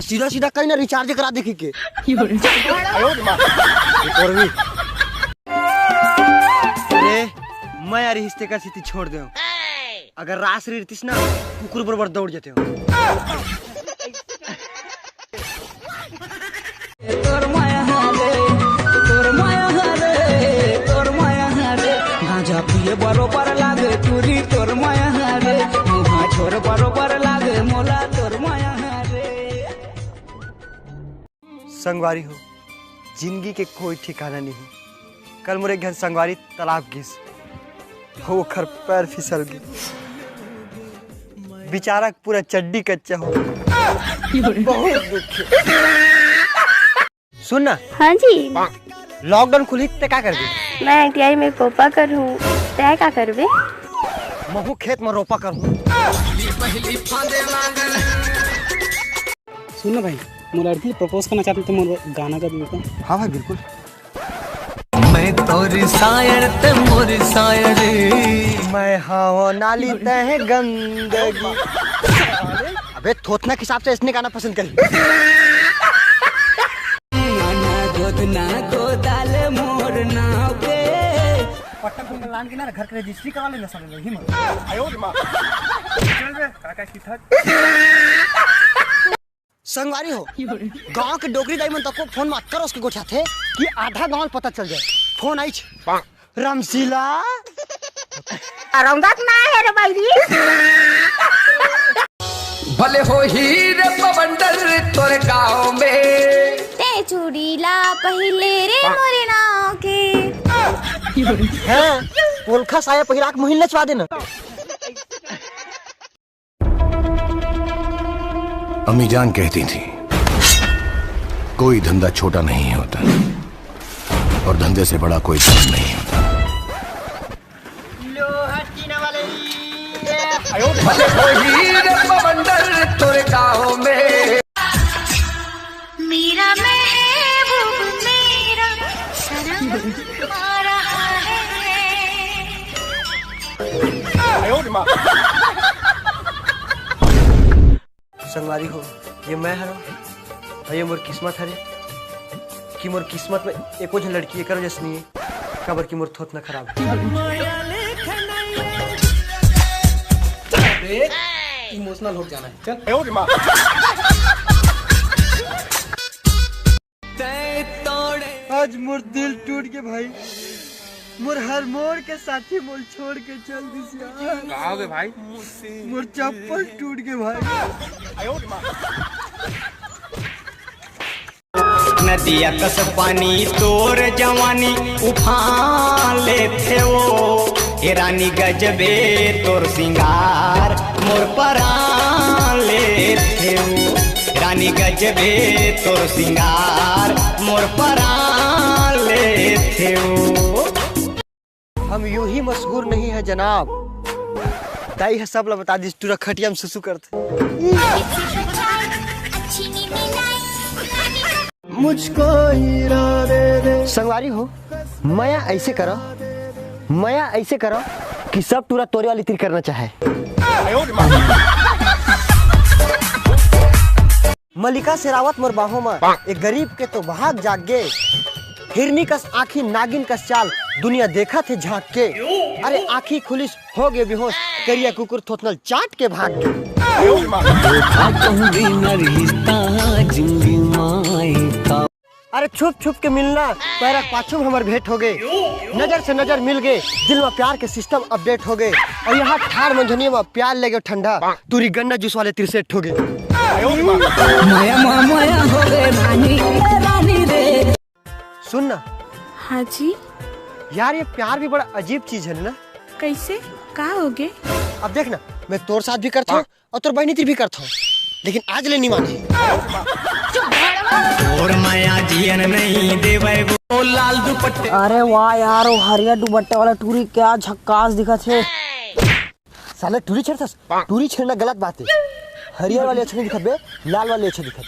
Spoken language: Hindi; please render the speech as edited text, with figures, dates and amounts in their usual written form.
सीधा सीधा कहीं ना रिचार्ज करा देखी के अरे मैं यार रिश्ते का स्थिति छोड़ दे अगर रास रीतिस ना कुकुर बरोबर दौड़ जाते हो तोर माया रे गांजा पिए बरोबर लागे तुरी तोर माया रे मुहा छोर बरोबर लागे मोला तोर माया रे। संगवारी हो जिंदगी के कोई ठिकाना नहीं। कल मेरे घर संगवारी तालाब घिस हो खर पैर फिसल गई बेचारा पूरा चड्डी कच्चा हो बहुत दुख। सुन ना। हाँ जी। लॉकडाउन खुली तो क्या करबे? मैं ITI में कोपा करूँ तय क्या करबे? महू खेत में रोपा करूँ। सुन ना भाई मोर लड़की प्रपोज करना चाहती तो मोर गाना का भी। हाँ भाई बिल्कुल। मैं तोरी शायर ते मोरी शायरी मैं हाँ नाली तह गंदगी। अबे थोतना के हिसाब से इसने गाना पसंद करी। गोदना गोदाल मोर नाव पे पट्टा को लान के ना घर के रजिस्ट्री करवा लेना सब लोग हिम्मत। आयो रे मां चल बे काका की था। संगवारी हो गांव के डोगरी दाई मन तक को फोन मत करो उसके गोठा थे कि आधा गांव पता चल जाए। फोन आई रामशीला रंगत ना है रे भाई भले हो हीर पवंडर तोरे गाँव में ते चूड़ीला पहले रे मोरे नाव के हैं पोलखा साया पहिराक महिल नचवा देना। अम्मी जान कहती थी कोई धंधा छोटा नहीं होता और धंधे से बड़ा कोई काम नहीं होता। भले हो हीर पवंडर तोरे गाँव में मेरा महबूब मेरा सनम आ रहा संगवारी हो ये मैं हरा और ये मोर किस्मत हरे कि मोर किस्मत में एको जन लड़की करो जैसनी है कबर की मोर थोत ना खराब है। इमोशनल हो जाना है चल। आज मोर दिल टूट के भाई मोर हर मोड़ के साथी मोल छोड़ के चल दिस यार। कहोगे भाई मोर चप्पल टूट के भाई। नदिया कस पानी तोर जवानी उफान लेते वो हे रानी गजबे तोर सिंगार मोर परान लेते वो रानी गजबे तोर सिंगार मोर परान लेते वो। हम यूं ही मशहूर नहीं है जनाब दाई है सब ला बता दी तू खटिया में सुसु करते मुझको संगवारी हो माया ऐसे करो कि सब टूरा तोरे वाली तीर करना चाहे। मलिका शेरावत मोर बाहों में एक गरीब के तो भाग जाग गे हिरनी कस आँखी नागिन कस चाल दुनिया देखा थे झांक के। अरे आँखी खुलिस हो गए बेहोश करिया कुकुर थोथनल चाट के भाग गए। अरे छुप छुप के मिलना पैरा पाछू हमार भेंट हो गए नजर से नजर मिल गए दिल में प्यार के सिस्टम अपडेट हो गए और यहाँ ठाड़ मंझनिया में प्यार ले गए ठंडा तुरी गन्ना जूस वाले तिरसेट हो गए। सुन ना। हाँ जी। यार ये प्यार भी बड़ा अजीब चीज है ना। कैसे का होगे? अब देख ना मैं तोर साथ भी करता हूँ और तोर बहनी भी करता हूँ लेकिन आज ले नहीं माने। और माया जियन नहीं देवे वो लाल दुपट्टे। अरे वाह यार वो हरिया दुपट्टे वाला टूरी क्या झक्कास दिखा थे। साले टूरी छेड़थस टूरी छेड़ना गलत बात है। हरियर वाले अच्छे नहीं दिखत बे लाल वाले अच्छे दिखत।